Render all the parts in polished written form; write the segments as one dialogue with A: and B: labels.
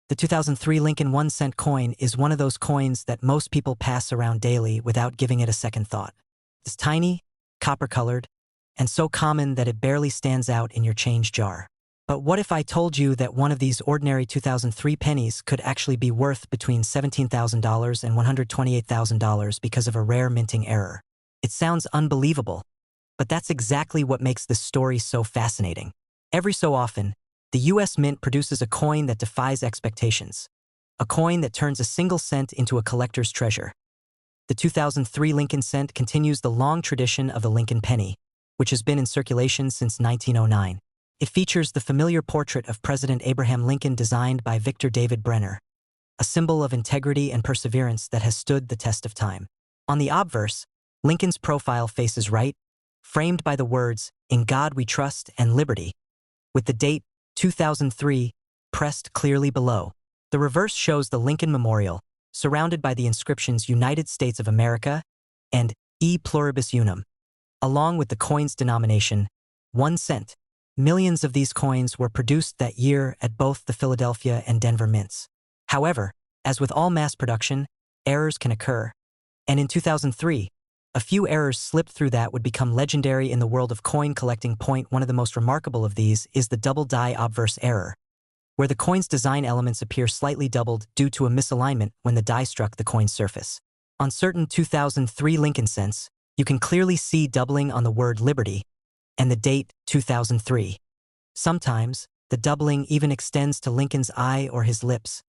A: The 2003 Lincoln 1-cent coin is one of those coins that most people pass around daily without giving it a second thought. It's tiny, copper-colored, and so common that it barely stands out in your change jar. But what if I told you that one of these ordinary 2003 pennies could actually be worth between $17,000 and $128,000 because of a rare minting error? It sounds unbelievable, but that's exactly what makes this story so fascinating. Every so often, the US Mint produces a coin that defies expectations, a coin that turns a single cent into a collector's treasure. The 2003 Lincoln cent continues the long tradition of the Lincoln penny, which has been in circulation since 1909. It features the familiar portrait of President Abraham Lincoln designed by Victor David Brenner, a symbol of integrity and perseverance that has stood the test of time. On the obverse, Lincoln's profile faces right, framed by the words, "In God We Trust" and "Liberty," with the date 2003 pressed clearly below. The reverse shows the Lincoln Memorial, surrounded by the inscriptions "United States of America" and "E Pluribus Unum," along with the coin's denomination, 1 cent. Millions of these coins were produced that year at both the Philadelphia and Denver mints. However, as with all mass production, errors can occur. And in 2003, a few errors slipped through that would become legendary in the world of coin collecting. One of the most remarkable of these is the double die obverse error, where the coin's design elements appear slightly doubled due to a misalignment when the die struck the coin's surface. On certain 2003 Lincoln cents, you can clearly see doubling on the word "Liberty" and the date 2003. Sometimes, the doubling even extends to Lincoln's eye or his lips,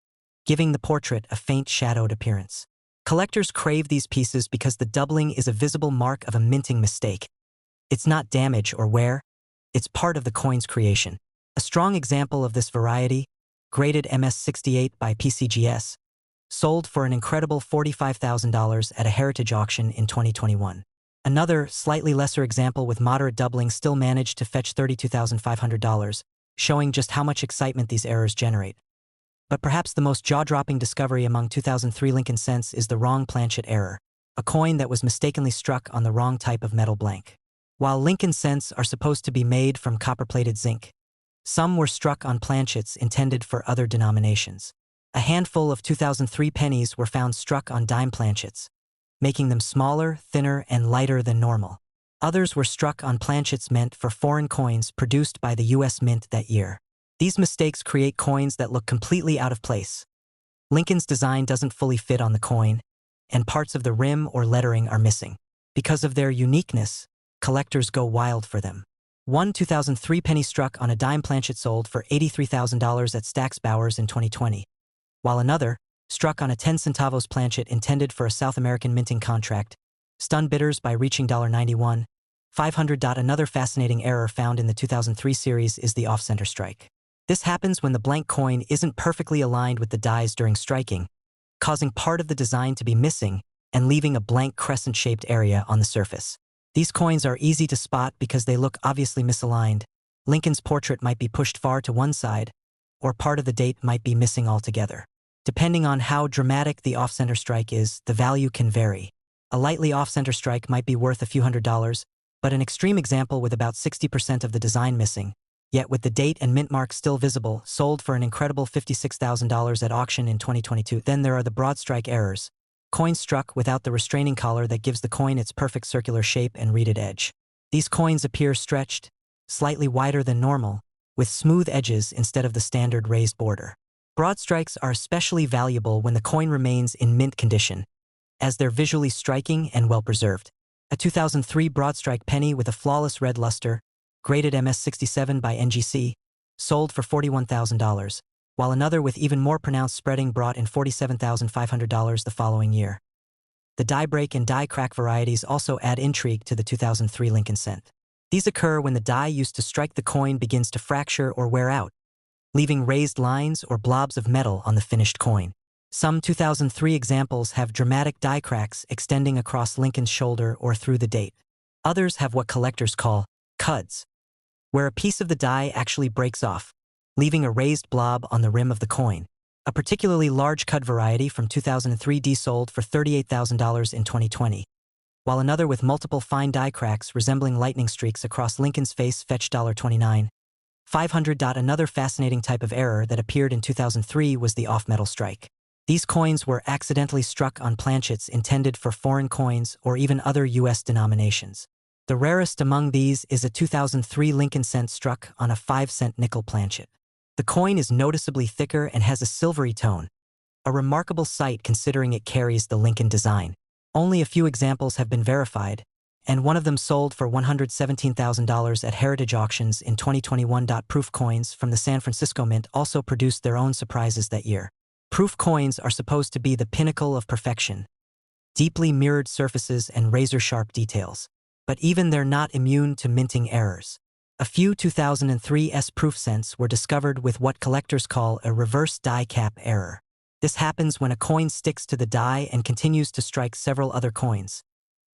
A: giving the portrait a faint shadowed appearance. Collectors crave these pieces because the doubling is a visible mark of a minting mistake. It's not damage or wear, it's part of the coin's creation. A strong example of this variety, graded MS-68 by PCGS, sold for an incredible $45,000 at a heritage auction in 2021. Another, slightly lesser example with moderate doubling still managed to fetch $32,500, showing just how much excitement these errors generate. But perhaps the most jaw-dropping discovery among 2003 Lincoln cents is the wrong planchet error, a coin that was mistakenly struck on the wrong type of metal blank. While Lincoln cents are supposed to be made from copper-plated zinc, some were struck on planchets intended for other denominations. A handful of 2003 pennies were found struck on dime planchets, making them smaller, thinner, and lighter than normal. Others were struck on planchets meant for foreign coins produced by the US Mint that year. These mistakes create coins that look completely out of place. Lincoln's design doesn't fully fit on the coin, and parts of the rim or lettering are missing. Because of their uniqueness, collectors go wild for them. One 2003 penny struck on a dime planchet sold for $83,000 at Stack's Bowers in 2020, while another, struck on a 10 centavos planchet intended for a South American minting contract, stunned bidders by reaching $91,500. Another fascinating error found in the 2003 series is the off-center strike. This happens when the blank coin isn't perfectly aligned with the dies during striking, causing part of the design to be missing and leaving a blank crescent-shaped area on the surface. These coins are easy to spot because they look obviously misaligned. Lincoln's portrait might be pushed far to one side, or part of the date might be missing altogether. Depending on how dramatic the off-center strike is, the value can vary. A lightly off-center strike might be worth a few $100s, but an extreme example with about 60% of the design missing, yet with the date and mint mark still visible, sold for an incredible $56,000 at auction in 2022. Then there are the broad strike errors, coins struck without the restraining collar that gives the coin its perfect circular shape and reeded edge. These coins appear stretched, slightly wider than normal, with smooth edges instead of the standard raised border. Broad strikes are especially valuable when the coin remains in mint condition, as they're visually striking and well-preserved. A 2003 broad strike penny with a flawless red luster, graded MS-67 by NGC, sold for $41,000, while another with even more pronounced spreading brought in $47,500 the following year. The die break and die crack varieties also add intrigue to the 2003 Lincoln cent. These occur when the die used to strike the coin begins to fracture or wear out, leaving raised lines or blobs of metal on the finished coin. Some 2003 examples have dramatic die cracks extending across Lincoln's shoulder or through the date. Others have what collectors call cuds, where a piece of the die actually breaks off, leaving a raised blob on the rim of the coin. A particularly large cud variety from 2003 sold for $38,000 in 2020, while another with multiple fine die cracks resembling lightning streaks across Lincoln's face fetched $29,500. 500. Another fascinating type of error that appeared in 2003 was the off-metal strike. These coins were accidentally struck on planchets intended for foreign coins or even other U.S. denominations. The rarest among these is a 2003 Lincoln cent struck on a 5-cent nickel planchet. The coin is noticeably thicker and has a silvery tone, a remarkable sight considering it carries the Lincoln design. Only a few examples have been verified, and one of them sold for $117,000 at heritage auctions in 2021. Proof coins from the San Francisco Mint also produced their own surprises that year. Proof coins are supposed to be the pinnacle of perfection, deeply mirrored surfaces and razor-sharp details. But even they're not immune to minting errors. A few 2003 proof cents were discovered with what collectors call a reverse die cap error. This happens when a coin sticks to the die and continues to strike several other coins,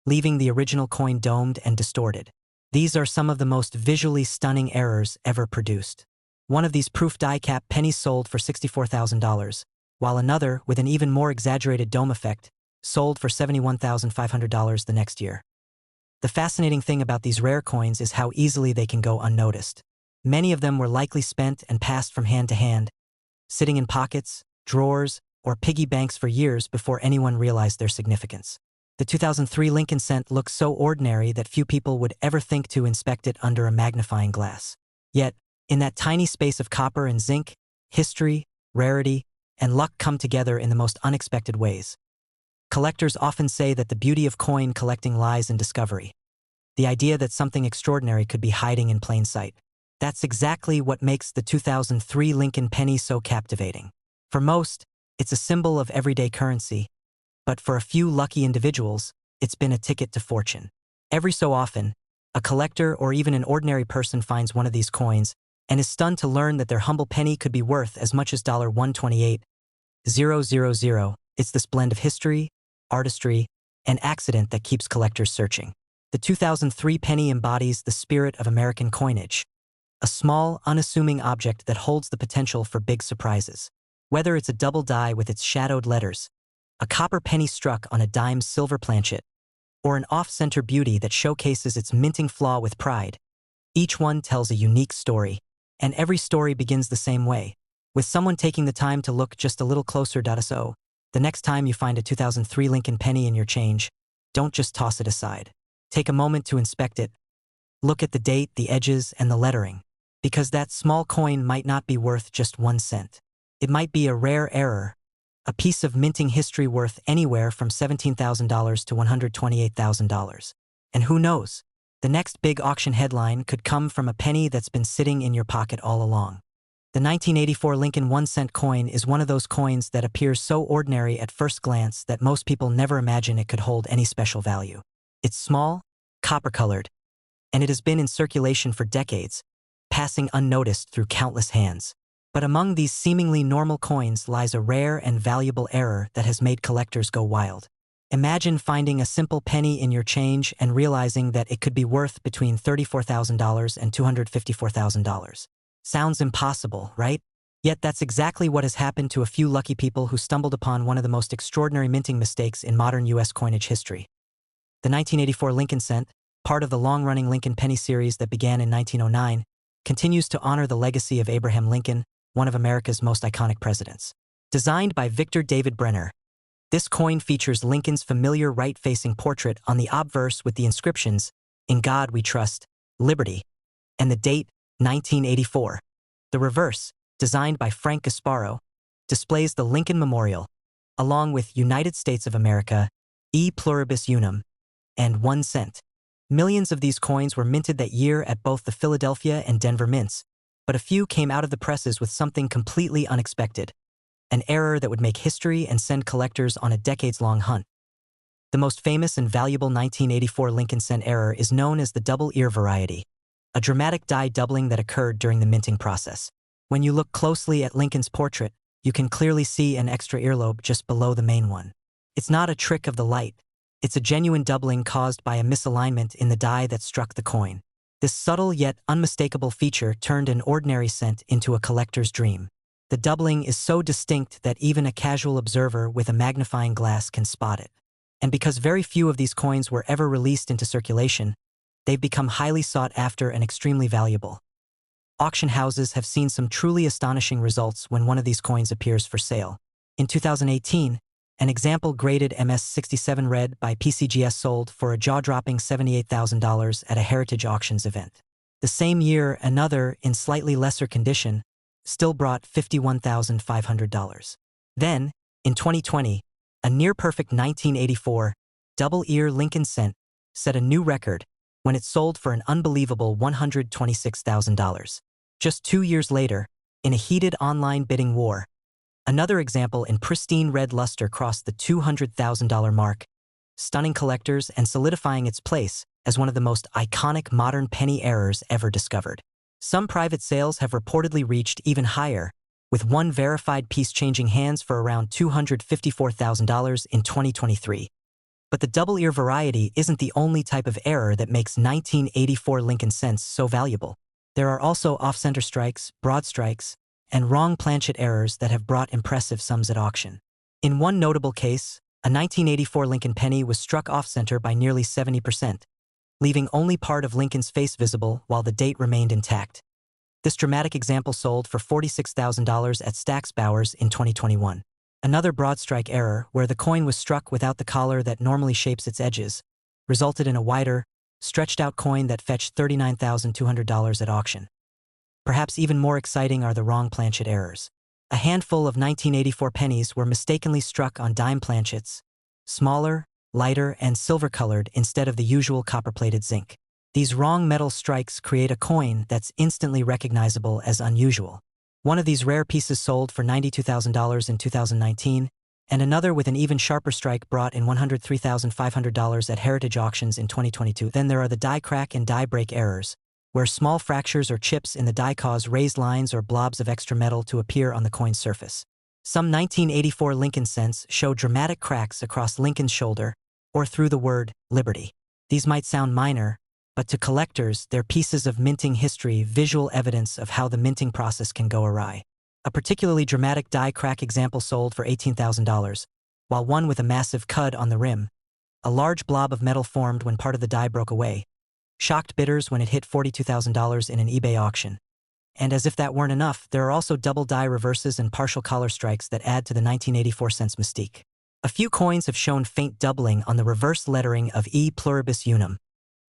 A: leaving the original coin domed and distorted. These are some of the most visually stunning errors ever produced. One of these proof die cap pennies sold for $64,000, while another, with an even more exaggerated dome effect, sold for $71,500 the next year. The fascinating thing about these rare coins is how easily they can go unnoticed. Many of them were likely spent and passed from hand to hand, sitting in pockets, drawers, or piggy banks for years before anyone realized their significance. The 2003 Lincoln cent looks so ordinary that few people would ever think to inspect it under a magnifying glass. Yet, in that tiny space of copper and zinc, history, rarity, and luck come together in the most unexpected ways. Collectors often say that the beauty of coin collecting lies in discovery. The idea that something extraordinary could be hiding in plain sight. That's exactly what makes the 2003 Lincoln penny so captivating. For most, it's a symbol of everyday currency, but for a few lucky individuals, it's been a ticket to fortune. Every so often, a collector or even an ordinary person finds one of these coins and is stunned to learn that their humble penny could be worth as much as $128,000. It's this blend of history, artistry, and accident that keeps collectors searching. The 2003 penny embodies the spirit of American coinage, a small, unassuming object that holds the potential for big surprises. Whether it's a double die with its shadowed letters, a copper penny struck on a dime silver planchet, or an off-center beauty that showcases its minting flaw with pride, each one tells a unique story, and every story begins the same way, with someone taking the time to look just a little closer. So, the next time you find a 2003 Lincoln penny in your change, don't just toss it aside. Take a moment to inspect it. Look at the date, the edges, and the lettering, because that small coin might not be worth just 1 cent. It might be a rare error, a piece of minting history worth anywhere from $17,000 to $128,000. And who knows? The next big auction headline could come from a penny that's been sitting in your pocket all along. The 1984 Lincoln 1-cent coin is one of those coins that appears so ordinary at first glance that most people never imagine it could hold any special value. It's small, copper-colored, and it has been in circulation for decades, passing unnoticed through countless hands. But among these seemingly normal coins lies a rare and valuable error that has made collectors go wild. Imagine finding a simple penny in your change and realizing that it could be worth between $34,000 and $254,000. Sounds impossible, right? Yet that's exactly what has happened to a few lucky people who stumbled upon one of the most extraordinary minting mistakes in modern U.S. coinage history. The 1984 Lincoln cent, part of the long-running Lincoln penny series that began in 1909, continues to honor the legacy of Abraham Lincoln, one of America's most iconic presidents. Designed by Victor David Brenner, this coin features Lincoln's familiar right-facing portrait on the obverse with the inscriptions, "In God We Trust, Liberty," and the date, 1984. The reverse, designed by Frank Gasparo, displays the Lincoln Memorial, along with United States of America, E Pluribus Unum, and 1 cent. Millions of these coins were minted that year at both the Philadelphia and Denver mints, but a few came out of the presses with something completely unexpected, an error that would make history and send collectors on a decades-long hunt. The most famous and valuable 1984 Lincoln cent error is known as the double ear variety, a dramatic die doubling that occurred during the minting process. When you look closely at Lincoln's portrait, you can clearly see an extra earlobe just below the main one. It's not a trick of the light. It's a genuine doubling caused by a misalignment in the die that struck the coin. This subtle yet unmistakable feature turned an ordinary cent into a collector's dream. The doubling is so distinct that even a casual observer with a magnifying glass can spot it. And because very few of these coins were ever released into circulation, they've become highly sought after and extremely valuable. Auction houses have seen some truly astonishing results when one of these coins appears for sale. In 2018, an example graded MS-67 red by PCGS sold for a jaw-dropping $78,000 at a Heritage Auctions event. The same year, another, in slightly lesser condition, still brought $51,500. Then, in 2020, a near-perfect 1984 double-ear Lincoln cent set a new record when it sold for an unbelievable $126,000. Just 2 years later, in a heated online bidding war, another example in pristine red luster crossed the $200,000 mark, stunning collectors and solidifying its place as one of the most iconic modern penny errors ever discovered. Some private sales have reportedly reached even higher, with one verified piece changing hands for around $254,000 in 2023. But the double-ear variety isn't the only type of error that makes 1984 Lincoln cents so valuable. There are also off-center strikes, broad strikes, and wrong planchet errors that have brought impressive sums at auction. In one notable case, a 1984 Lincoln penny was struck off-center by nearly 70%, leaving only part of Lincoln's face visible while the date remained intact. This dramatic example sold for $46,000 at Stack's Bowers in 2021. Another broad strike error, where the coin was struck without the collar that normally shapes its edges, resulted in a wider, stretched-out coin that fetched $39,200 at auction. Perhaps even more exciting are the wrong planchet errors. A handful of 1984 pennies were mistakenly struck on dime planchets, smaller, lighter, and silver-colored instead of the usual copper-plated zinc. These wrong metal strikes create a coin that's instantly recognizable as unusual. One of these rare pieces sold for $92,000 in 2019, and another with an even sharper strike brought in $103,500 at Heritage Auctions in 2022. Then there are the die crack and die break errors, where small fractures or chips in the die cause raised lines or blobs of extra metal to appear on the coin's surface. Some 1984 Lincoln cents show dramatic cracks across Lincoln's shoulder or through the word Liberty. These might sound minor, but to collectors, they're pieces of minting history, visual evidence of how the minting process can go awry. A particularly dramatic die crack example sold for $18,000, while one with a massive cud on the rim. A large blob of metal formed when part of the die broke away, shocked bidders when it hit $42,000 in an eBay auction. And as if that weren't enough, there are also double die reverses and partial collar strikes that add to the 1984 cents mystique. A few coins have shown faint doubling on the reverse lettering of E pluribus unum,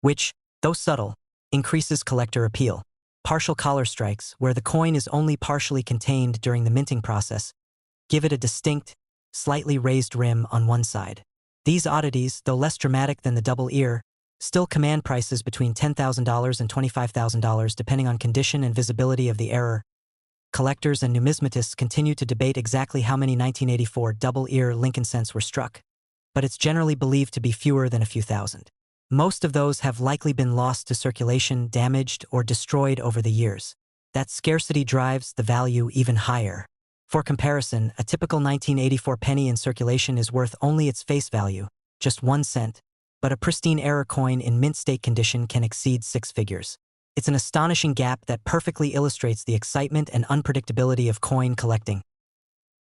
A: which, though subtle, increases collector appeal. Partial collar strikes, where the coin is only partially contained during the minting process, give it a distinct, slightly raised rim on one side. These oddities, though less dramatic than the double ear, still command prices between $10,000 and $25,000 depending on condition and visibility of the error. Collectors and numismatists continue to debate exactly how many 1984 double-ear Lincoln cents were struck, but it's generally believed to be fewer than a few thousand. Most of those have likely been lost to circulation, damaged, or destroyed over the years. That scarcity drives the value even higher. For comparison, a typical 1984 penny in circulation is worth only its face value, just 1 cent, but a pristine error coin in mint state condition can exceed 6 figures. It's an astonishing gap that perfectly illustrates the excitement and unpredictability of coin collecting.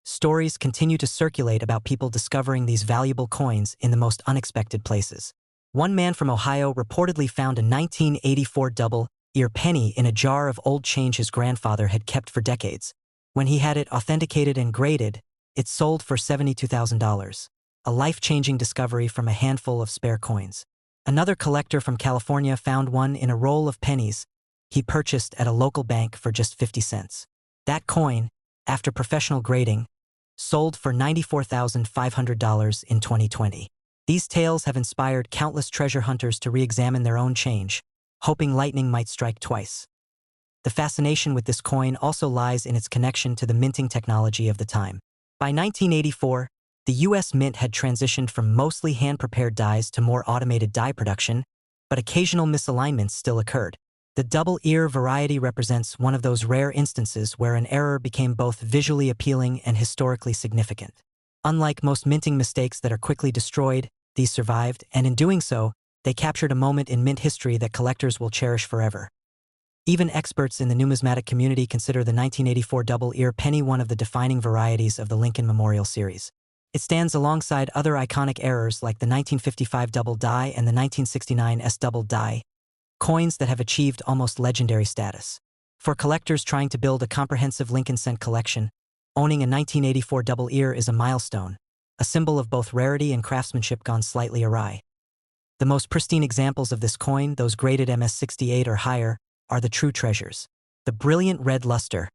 A: Stories continue to circulate about people discovering these valuable coins in the most unexpected places. One man from Ohio reportedly found a 1984 double-ear penny in a jar of old change his grandfather had kept for decades. When he had it authenticated and graded, it sold for $72,000, a life-changing discovery from a handful of spare coins. Another collector from California found one in a roll of pennies he purchased at a local bank for just 50 cents. That coin, after professional grading, sold for $94,500 in 2020. These tales have inspired countless treasure hunters to re-examine their own change, hoping lightning might strike twice. The fascination with this coin also lies in its connection to the minting technology of the time. By 1984, the U.S. Mint had transitioned from mostly hand-prepared dies to more automated die production, but occasional misalignments still occurred. The double-ear variety represents one of those rare instances where an error became both visually appealing and historically significant. Unlike most minting mistakes that are quickly destroyed, these survived, and in doing so, they captured a moment in mint history that collectors will cherish forever. Even experts in the numismatic community consider the 1984 double-ear penny one of the defining varieties of the Lincoln Memorial Series. It stands alongside other iconic errors like the 1955 double die and the 1969 S double die, coins that have achieved almost legendary status. For collectors trying to build a comprehensive Lincoln cent collection, owning a 1984 double ear is a milestone, a symbol of both rarity and craftsmanship gone slightly awry. The most pristine examples of this coin, those graded MS-68 or higher, are the true treasures. The brilliant red luster,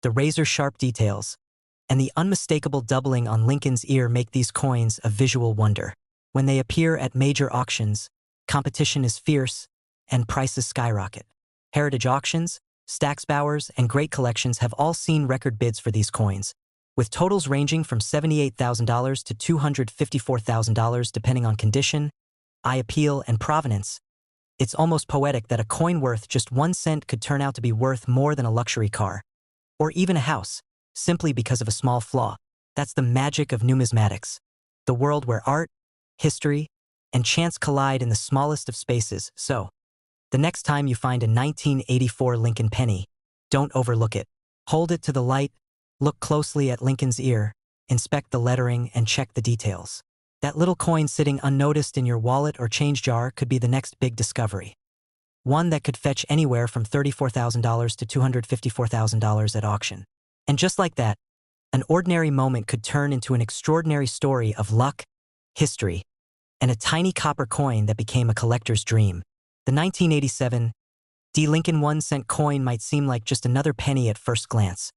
A: the razor-sharp details, and the unmistakable doubling on Lincoln's ear make these coins a visual wonder. When they appear at major auctions, competition is fierce and prices skyrocket. Heritage auctions, Stack's Bowers, and great collections have all seen record bids for these coins, with totals ranging from $78,000 to $254,000 depending on condition, eye appeal, and provenance. It's almost poetic that a coin worth just 1 cent could turn out to be worth more than a luxury car, or even a house, simply because of a small flaw. That's the magic of numismatics, the world where art, history, and chance collide in the smallest of spaces. So, the next time you find a 1984 Lincoln penny, don't overlook it. Hold it to the light, look closely at Lincoln's ear, inspect the lettering, and check the details. That little coin sitting unnoticed in your wallet or change jar could be the next big discovery. One that could fetch anywhere from $34,000 to $254,000 at auction. And just like that, an ordinary moment could turn into an extraordinary story of luck, history, and a tiny copper coin that became a collector's dream. The 1987 D. Lincoln 1 cent coin might seem like just another penny at first glance.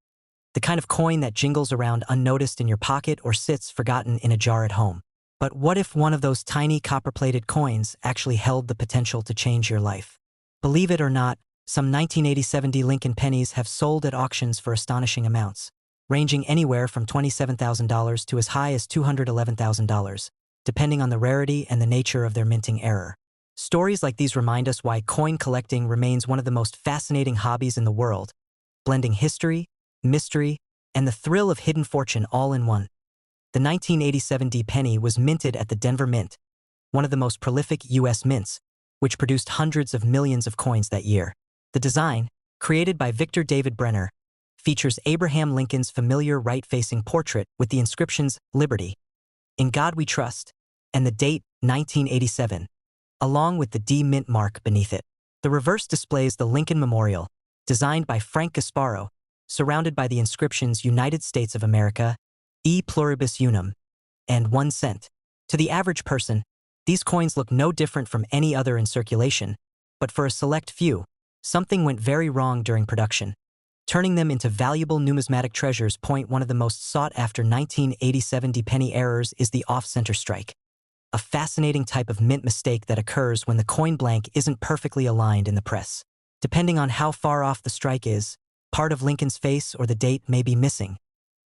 A: The kind of coin that jingles around unnoticed in your pocket or sits forgotten in a jar at home. But what if one of those tiny copper-plated coins actually held the potential to change your life? Believe it or not, some 1987 D. Lincoln pennies have sold at auctions for astonishing amounts, ranging anywhere from $27,000 to as high as $211,000, depending on the rarity and the nature of their minting error. Stories like these remind us why coin collecting remains one of the most fascinating hobbies in the world, blending history, mystery, and the thrill of hidden fortune all in one. The 1987 D penny was minted at the Denver Mint, one of the most prolific U.S. mints, which produced hundreds of millions of coins that year. The design, created by Victor David Brenner, features Abraham Lincoln's familiar right-facing portrait with the inscriptions "Liberty," "In God We Trust," and the date 1987, along with the D mint mark beneath it. The reverse displays the Lincoln Memorial, designed by Frank Gasparo, surrounded by the inscriptions "United States of America," "E Pluribus Unum," and 1 cent. To the average person, these coins look no different from any other in circulation, but for a select few, something went very wrong during production, turning them into valuable numismatic treasures. One of the most sought-after 1987 D penny errors is the off-center strike, a fascinating type of mint mistake that occurs when the coin blank isn't perfectly aligned in the press. Depending on how far off the strike is, part of Lincoln's face or the date may be missing,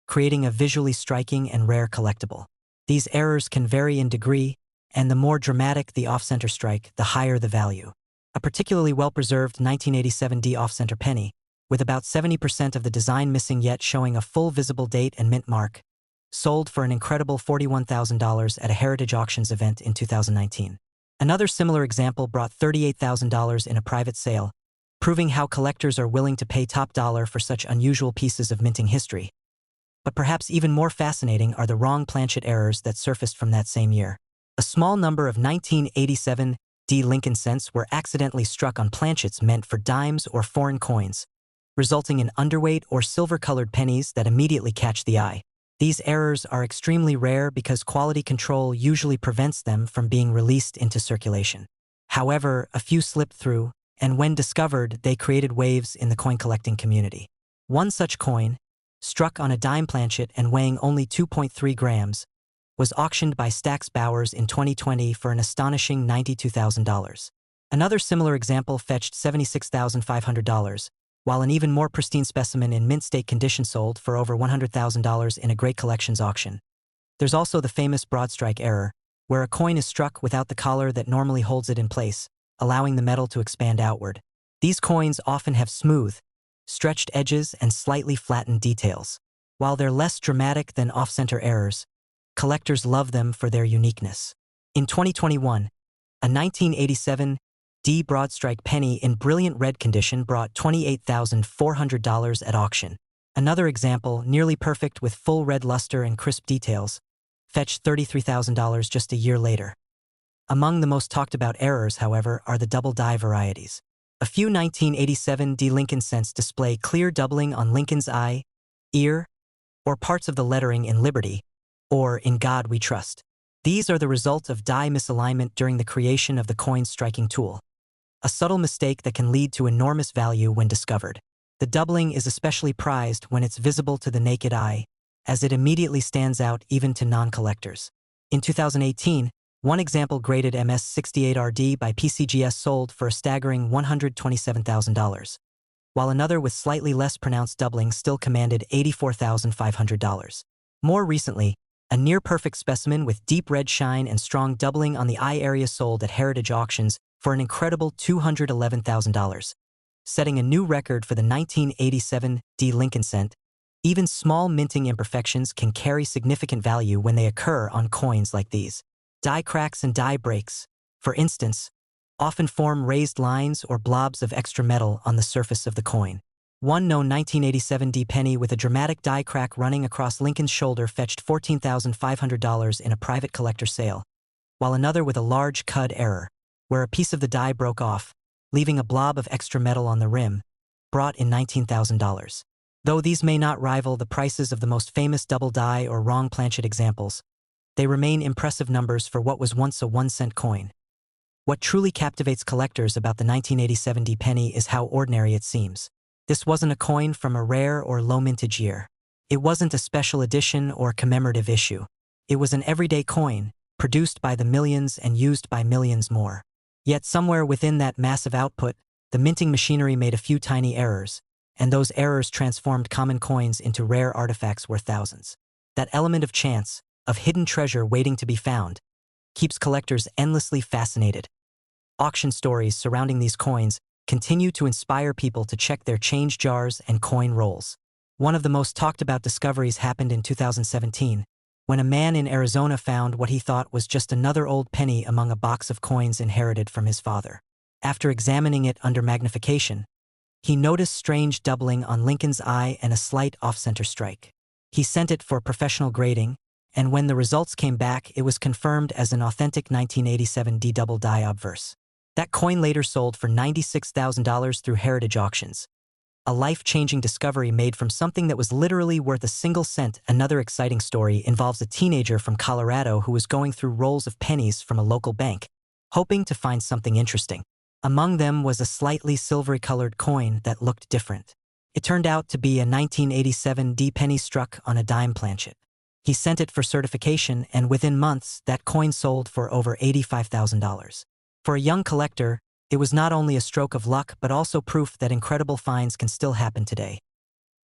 A: creating a visually striking and rare collectible. These errors can vary in degree, and the more dramatic the off-center strike, the higher the value. A particularly well-preserved 1987 D off-center penny, with about 70% of the design missing yet showing a full visible date and mint mark, sold for an incredible $41,000 at a Heritage Auctions event in 2019. Another similar example brought $38,000 in a private sale, proving how collectors are willing to pay top dollar for such unusual pieces of minting history. But perhaps even more fascinating are the wrong planchet errors that surfaced from that same year. A small number of 1987 D Lincoln cents were accidentally struck on planchets meant for dimes or foreign coins, resulting in underweight or silver-colored pennies that immediately catch the eye. These errors are extremely rare because quality control usually prevents them from being released into circulation. However, a few slipped through, and when discovered, they created waves in the coin collecting community. One such coin, struck on a dime planchet and weighing only 2.3 grams, was auctioned by Stack's Bowers in 2020 for an astonishing $92,000. Another similar example fetched $76,500, while an even more pristine specimen in mint state condition sold for over $100,000 in a great collections auction. There's also the famous broad strike error, where a coin is struck without the collar that normally holds it in place, allowing the metal to expand outward. These coins often have smooth, stretched edges and slightly flattened details. While they're less dramatic than off-center errors, collectors love them for their uniqueness. In 2021, a 1987 D broadstrike penny in brilliant red condition brought $28,400 at auction. Another example, nearly perfect with full red luster and crisp details, fetched $33,000 just a year later. Among the most talked about errors, however, are the double die varieties. A few 1987 D Lincoln cents display clear doubling on Lincoln's eye, ear, or parts of the lettering in Liberty, or In God We Trust. These are the result of die misalignment during the creation of the coin's striking tool. A subtle mistake that can lead to enormous value when discovered. The doubling is especially prized when it's visible to the naked eye, as it immediately stands out even to non-collectors. In 2018, one example graded MS68RD by PCGS sold for a staggering $127,000, while another with slightly less pronounced doubling still commanded $84,500. More recently, a near-perfect specimen with deep red shine and strong doubling on the eye area sold at Heritage Auctions for an incredible $211,000, setting a new record for the 1987 D Lincoln cent. Even small minting imperfections can carry significant value when they occur on coins like these. Die cracks and die breaks, for instance, often form raised lines or blobs of extra metal on the surface of the coin. One known 1987 D penny with a dramatic die crack running across Lincoln's shoulder fetched $14,500 in a private collector sale, while another with a large cud error, where a piece of the die broke off, leaving a blob of extra metal on the rim, brought in $19,000. Though these may not rival the prices of the most famous double die or wrong planchet examples, they remain impressive numbers for what was once a 1-cent coin. What truly captivates collectors about the 1987 D penny is how ordinary it seems. This wasn't a coin from a rare or low mintage year. It wasn't a special edition or commemorative issue. It was an everyday coin, produced by the millions and used by millions more. Yet somewhere within that massive output, the minting machinery made a few tiny errors, and those errors transformed common coins into rare artifacts worth thousands. That element of chance, of hidden treasure waiting to be found, keeps collectors endlessly fascinated. Auction stories surrounding these coins continue to inspire people to check their change jars and coin rolls. One of the most talked about discoveries happened in 2017, when a man in Arizona found what he thought was just another old penny among a box of coins inherited from his father. After examining it under magnification, he noticed strange doubling on Lincoln's eye and a slight off-center strike. He sent it for professional grading, and when the results came back, it was confirmed as an authentic 1987 D double die obverse. That coin later sold for $96,000 through Heritage Auctions. A life-changing discovery made from something that was literally worth a single cent. Another exciting story involves a teenager from Colorado who was going through rolls of pennies from a local bank, hoping to find something interesting. Among them was a slightly silvery-colored coin that looked different. It turned out to be a 1987 D penny struck on a dime planchet. He sent it for certification, and within months, that coin sold for over $85,000. For a young collector, it was not only a stroke of luck but also proof that incredible finds can still happen today.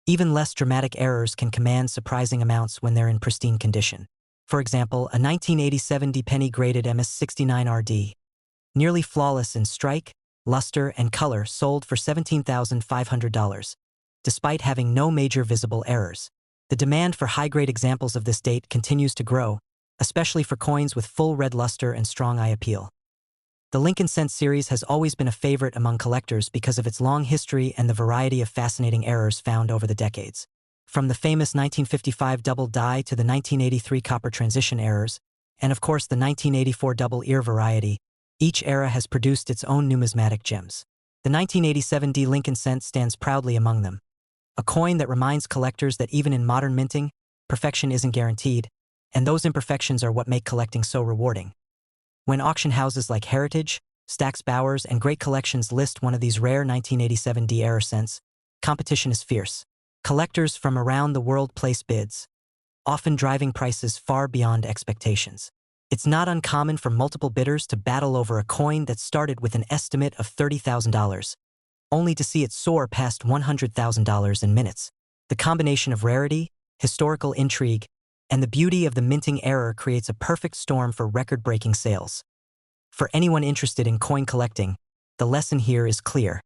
A: Even less dramatic errors can command surprising amounts when they're in pristine condition. For example, a 1987 D penny graded MS69RD, nearly flawless in strike, luster, and color, sold for $17,500, despite having no major visible errors. The demand for high-grade examples of this date continues to grow, especially for coins with full red luster and strong eye appeal. The Lincoln cent series has always been a favorite among collectors because of its long history and the variety of fascinating errors found over the decades. From the famous 1955 double die to the 1983 copper transition errors, and of course the 1984 double ear variety, each era has produced its own numismatic gems. The 1987 D Lincoln cent stands proudly among them. A coin that reminds collectors that even in modern minting, perfection isn't guaranteed, and those imperfections are what make collecting so rewarding. When auction houses like Heritage, Stax Bowers, and Great Collections list one of these rare 1987 D error cents, competition is fierce. Collectors from around the world place bids, often driving prices far beyond expectations. It's not uncommon for multiple bidders to battle over a coin that started with an estimate of $30,000, only to see it soar past $100,000 in minutes. The combination of rarity, historical intrigue, and the beauty of the minting error creates a perfect storm for record-breaking sales. For anyone interested in coin collecting, the lesson here is clear.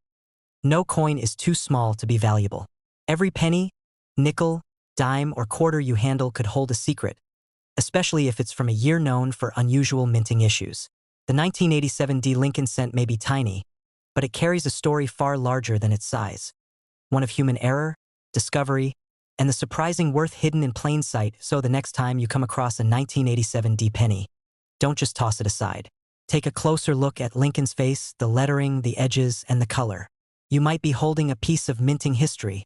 A: No coin is too small to be valuable. Every penny, nickel, dime, or quarter you handle could hold a secret, especially if it's from a year known for unusual minting issues. The 1987 D Lincoln cent may be tiny, but it carries a story far larger than its size. One of human error, discovery, and the surprising worth hidden in plain sight. So the next time you come across a 1987 D penny, don't just toss it aside. Take a closer look at Lincoln's face, the lettering, the edges, and the color. You might be holding a piece of minting history,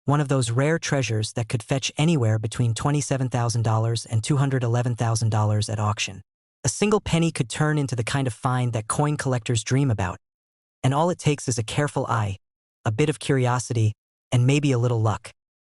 A: one of those rare treasures that could fetch anywhere between $27,000 and $211,000 at auction. A single penny could turn into the kind of find that coin collectors dream about, and all it takes is a careful eye, a bit of curiosity, and maybe a little luck.